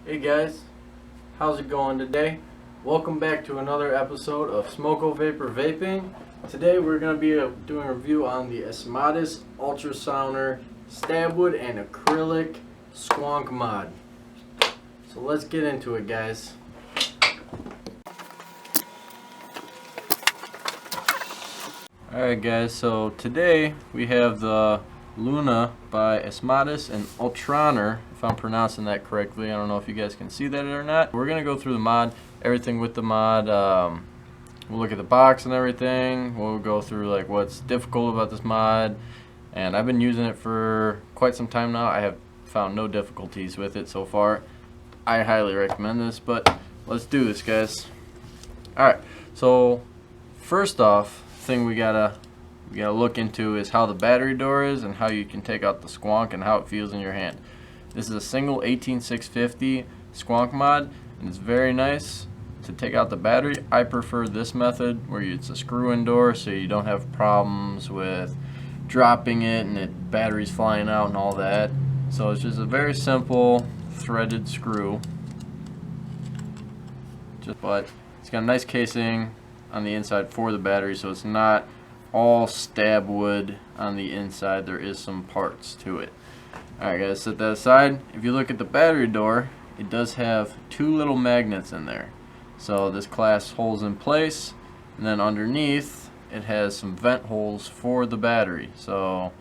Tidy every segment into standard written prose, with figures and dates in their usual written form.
Hey guys, how's it going today? Welcome back to another episode of Smoko Vapor Vaping. Today we're going to be doing a review on the Asmodus Ultroner Stabwood and Acrylic Squonk mod. So let's get into it, guys. Alright guys, so today we have the Luna by Asmodus and Ultroner, if I'm pronouncing that correctly. I don't know if you guys can see that or not. We're going to go through the mod, everything with the mod. We'll look at the box and everything. We'll go through like what's difficult about this mod. And I've been using it for quite some time now. I have found no difficulties with it so far. I highly recommend this, but let's do this, guys. Alright, so first off, thing we gotta look into is how the battery door is and how you can take out the Squonk and how it feels in your hand. This is a single 18650 Squonk mod, and it's very nice to take out the battery. I prefer this method where it's a screw-in door, so you don't have problems with dropping it and it batteries flying out and all that. So it's just a very simple threaded screw, but it's got a nice casing on the inside for the battery, so it's not all stab wood on the inside. There is some parts to it. Alright guys, set that aside. If you look at the battery door, it does have two little magnets in there. So this clasp holds in place, and then underneath it has some vent holes for the battery, so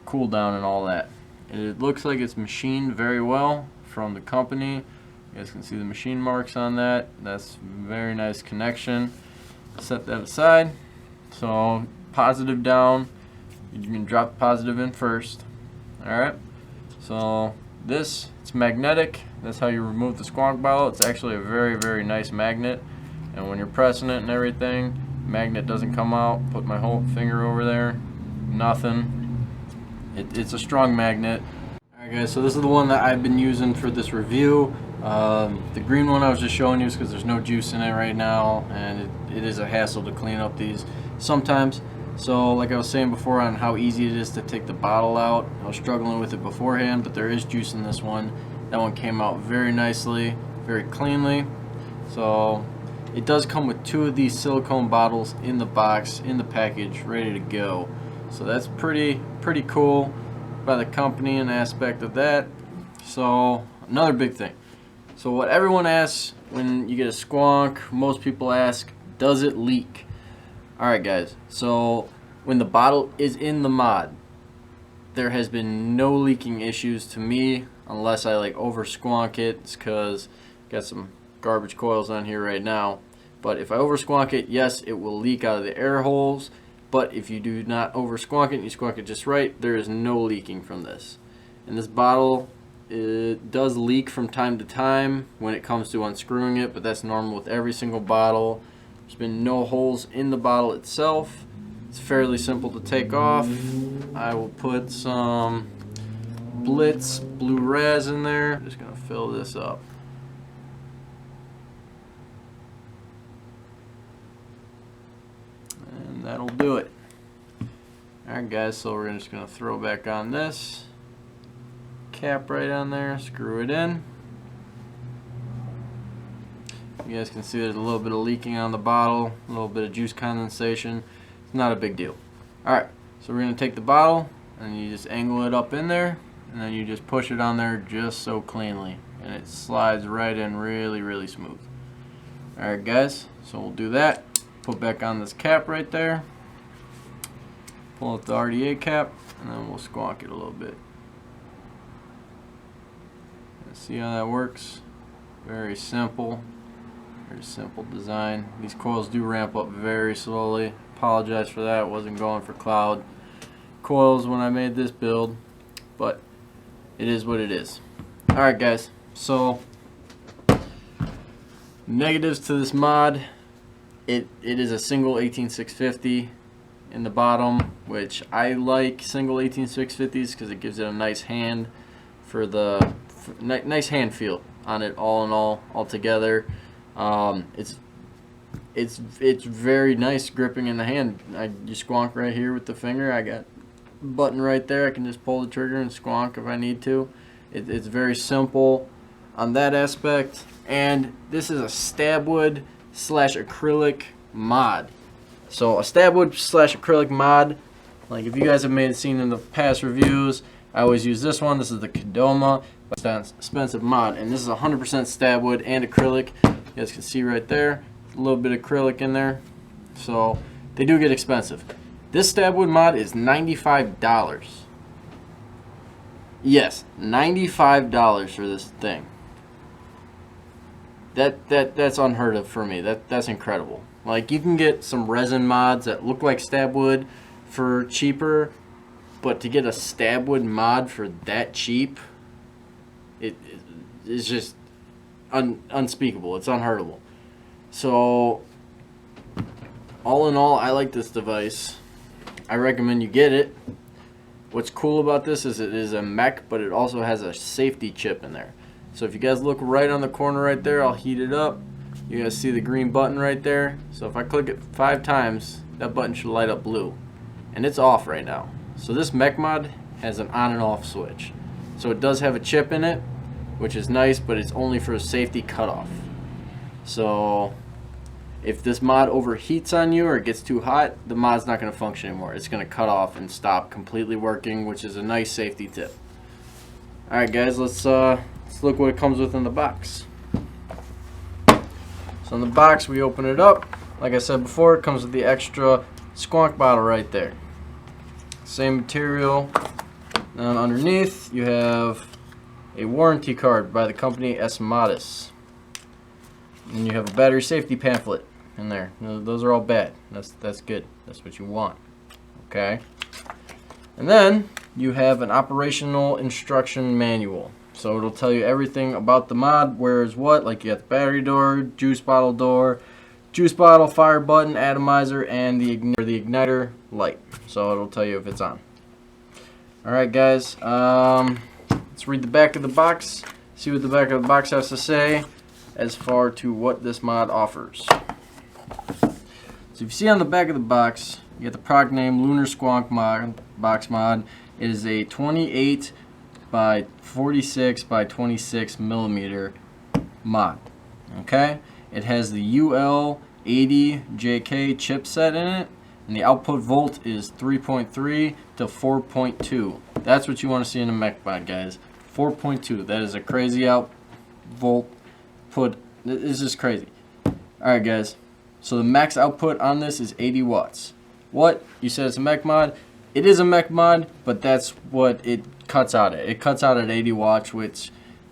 cool down and all that. It looks like it's machined very well from the company. You guys can see the machine marks on that. That's very nice connection. Set that aside. So positive down, you can drop the positive in first. Alright, so this, it's magnetic. That's how you remove the Squonk bottle. It's actually a very nice magnet, and when you're pressing it and everything, magnet doesn't come out. Put my whole finger over there, nothing. It's a strong magnet. Alright guys, so this is the one that I've been using for this review. The green one I was just showing you is because there's no juice in it right now, and it is a hassle to clean up these sometimes. So like I was saying before on how easy it is to take the bottle out, I was struggling with it beforehand, but there is juice in this one. That one came out very nicely, very cleanly. So it does come with two of these silicone bottles in the box, in the package, ready to go. So that's pretty cool by the company and aspect of that. So another big thing. So what everyone asks when you get a Squonk, most people ask, does it leak? Alright guys, so when the bottle is in the mod, there has been no leaking issues to me unless I like over Squonk it. It's because got some garbage coils on here right now. But if I over Squonk it, yes, it will leak out of the air holes. But if you do not over Squonk it and you Squonk it just right, there is no leaking from this. And this bottle, it does leak from time to time when it comes to unscrewing it, but that's normal with every single bottle. There's been no holes in the bottle itself. It's fairly simple to take off. I will put some Blitz Blue Raz in there. Just gonna fill this up. And that'll do it. Alright guys, so we're just gonna throw back on this cap right on there, screw it in. You guys can see there's a little bit of leaking on the bottle, a little bit of juice condensation. It's not a big deal. Alright, so we're going to take the bottle and you just angle it up in there, and then you just push it on there just so cleanly, and it slides right in really smooth. Alright guys, so we'll do that. Put back on this cap right there, pull out the RDA cap, and then we'll Squonk it a little bit. See how that works? Very simple design. These coils do ramp up very slowly. Apologize for that. Wasn't going for cloud coils when I made this build, but it is what it is. Alright guys, so negatives to this mod. It is a single 18650 in the bottom, which I like single 18650s because it gives it a nice hand for the nice hand feel on it all in all together. It's very nice gripping in the hand. I just Squonk right here with the finger. I got a button right there. I can just pull the trigger and Squonk if I need to. It's very simple. on that aspect. And this is a stabwood / acrylic mod. So a stabwood / acrylic mod, like if you guys have seen in the past reviews, I always use this one. This is the Kadoma. It's an expensive mod, and this is 100% stabwood and acrylic. You guys can see right there, a little bit of acrylic in there. So they do get expensive. This stabwood mod is $95. Yes, $95 for this thing. That's unheard of for me. That's incredible. Like, you can get some resin mods that look like stabwood for cheaper, but to get a stabwood mod for that cheap, it is just unspeakable. It's unheardable. So all in all, I like this device. I recommend you get it. What's cool about this is it is a mech, but it also has a safety chip in there. So if you guys look right on the corner right there, I'll heat it up. You guys see the green button right there? So if I click it 5 times, that button should light up blue. And it's off right now. So this mech mod has an on and off switch. So it does have a chip in it, which is nice, but it's only for a safety cutoff. So if this mod overheats on you or it gets too hot, the mod's not going to function anymore. It's going to cut off and stop completely working, which is a nice safety tip. Alright guys, let's look what it comes with in the box. So in the box, we open it up. Like I said before, it comes with the extra Sqounk bottle right there. Same material. Then underneath, you have a warranty card by the company Asmodus. And you have a battery safety pamphlet in there. Those are all bad. That's good. That's what you want. Okay. And then you have an operational instruction manual. So it'll tell you everything about the mod, where is what. Like, you got the battery door, juice bottle, fire button, atomizer, and the igniter light. So it'll tell you if it's on. Alright guys, let's read the back of the box, see what the back of the box has to say as far to what this mod offers. So if you see on the back of the box, you get the product name Luna Squonk box mod. It is a 28 by 46 by 26 millimeter mod. Okay, it has the UL80JK chipset in it, and the output volt is 3.3 to 4.2. That's what you want to see in a mech mod, guys. 4.2. That is a crazy volt put. It's just crazy. Alright guys, so the max output on this is 80 watts. What? You said it's a mech mod? It is a mech mod, but that's what it cuts out at. It cuts out at 80 watts, which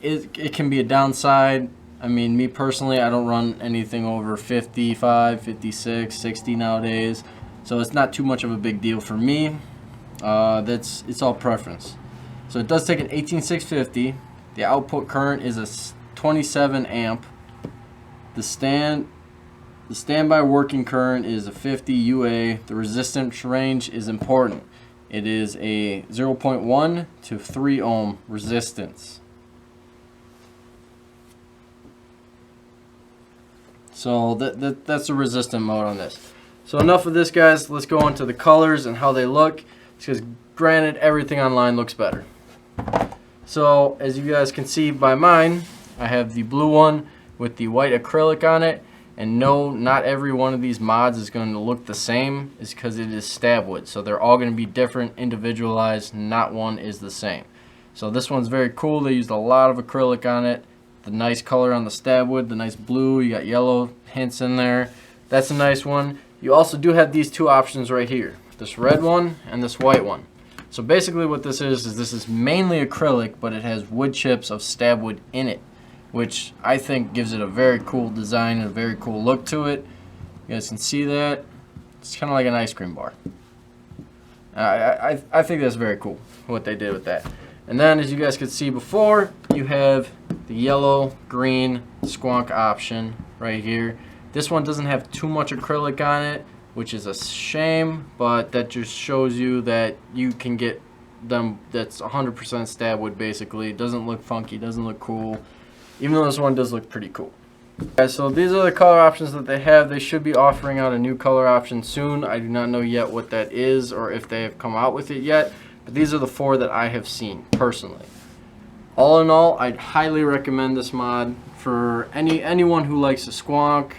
it can be a downside. I mean, me personally, I don't run anything over 55, 56, 60 nowadays. So it's not too much of a big deal for me. It's all preference. So it does take an 18650. The output current is a 27 amp. The standby working current is a 50 UA. The resistance range is important. It is a 0.1 to 3 ohm resistance. So that's the resistant mode on this. So enough of this, guys. Let's go into the colors and how they look, because granted, everything online looks better. So as you guys can see by mine, I have the blue one with the white acrylic on it. And no, not every one of these mods is going to look the same. It's because it is stabwood. So they're all going to be different, individualized. Not one is the same. So this one's very cool. They used a lot of acrylic on it. The nice color on the stabwood, the nice blue. You got yellow hints in there. That's a nice one. You also do have these two options right here. This red one and this white one. So basically what this is mainly acrylic, but it has wood chips of stabwood in it, which I think gives it a very cool design and a very cool look to it. You guys can see that. It's kind of like an ice cream bar. I think that's very cool, what they did with that. And then, as you guys could see before, you have the yellow-green Sqounk option right here. This one doesn't have too much acrylic on it, which is a shame, but that just shows you that you can get them that's 100% stabwood basically. It doesn't look funky, doesn't look cool. Even though this one does look pretty cool. Okay, so these are the color options that they have. They should be offering out a new color option soon. I do not know yet what that is or if they have come out with it yet. But these are the 4 that I have seen personally. All in all, I'd highly recommend this mod for anyone who likes a Squonk,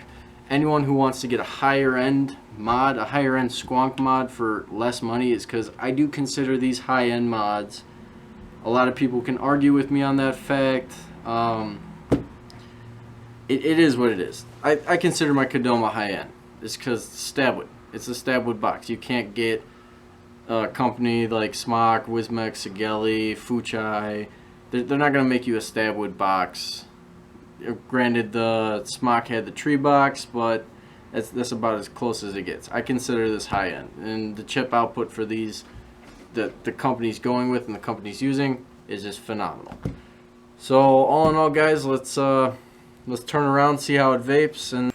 anyone who wants to get a higher end mod, a higher end Squonk mod for less money, is because I do consider these high end mods. A lot of people can argue with me on that fact. It is what it is. I consider my Kodama high end. It's because stabwood. It's a stabwood box. You can't get a company like Smock, Wismex, Sigeli, Fuchai. They're not going to make you a stabwood box. Granted, the Smock had the tree box, but that's about as close as it gets. I consider this high end, and the chip output for these, the company's going with and the company's using, is just phenomenal. So all in all, guys, let's turn around, see how it vapes, and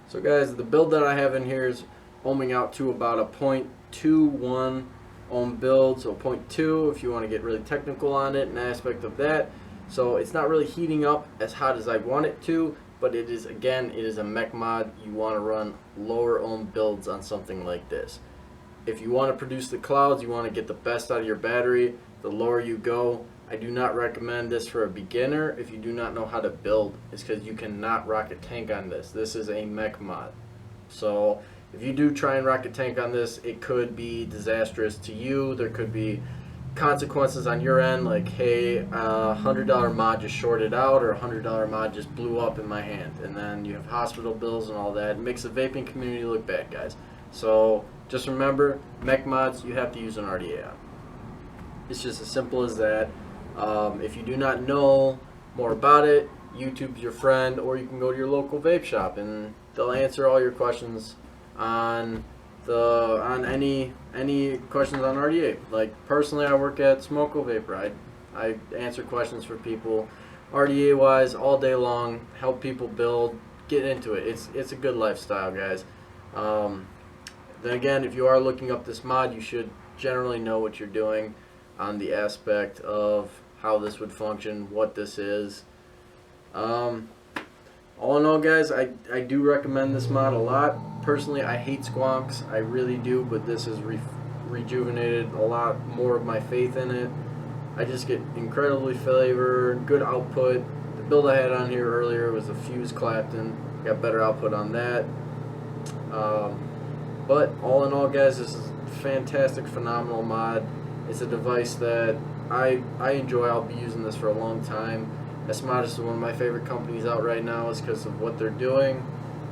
so guys, the build that I have in here is ohming out to about a 0.21 ohm build, so 0.2 if you want to get really technical on it, an aspect of that. So it's not really heating up as hot as I want it to, but it is, again, it is a mech mod. You want to run lower ohm builds on something like this. If you want to produce the clouds, you want to get the best out of your battery, the lower you go. I do not recommend this for a beginner if you do not know how to build. It's because you cannot rocket tank on this. This is a mech mod. So if you do try and rocket tank on this, it could be disastrous to you. There could be consequences on your end, like, hey, $100 mod just shorted out, or $100 mod just blew up in my hand, and then you have hospital bills and all that. It makes the vaping community look bad, guys. So just remember, mech mods, you have to use an RDA on. It's just as simple as that. If you do not know more about it, YouTube's your friend, or you can go to your local vape shop and they'll answer all your questions on any questions on RDA. Like, personally, I work at Smoko Vapor. I answer questions for people RDA wise all day long, help people build, get into it. It's a good lifestyle, guys. Then again, if you are looking up this mod, you should generally know what you're doing on the aspect of how this would function, what this is. All in all, guys, I do recommend this mod a lot. Personally, I hate Squonks, I really do, but this has rejuvenated a lot more of my faith in it. I just get incredibly flavored, good output. The build I had on here earlier was a Fuse Clapton. Got better output on that. But all in all, guys, this is a fantastic, phenomenal mod. It's a device that I enjoy. I'll be using this for a long time. Asmodus is one of my favorite companies out right now, is because of what they're doing.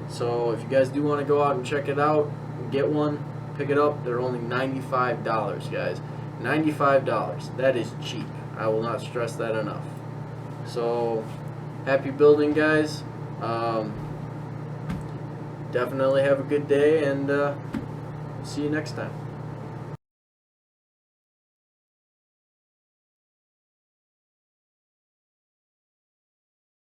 So if you guys do want to go out and check it out, get one, pick it up. They're only $95, guys. $95. That is cheap. I will not stress that enough. So happy building, guys. Definitely have a good day, and see you next time.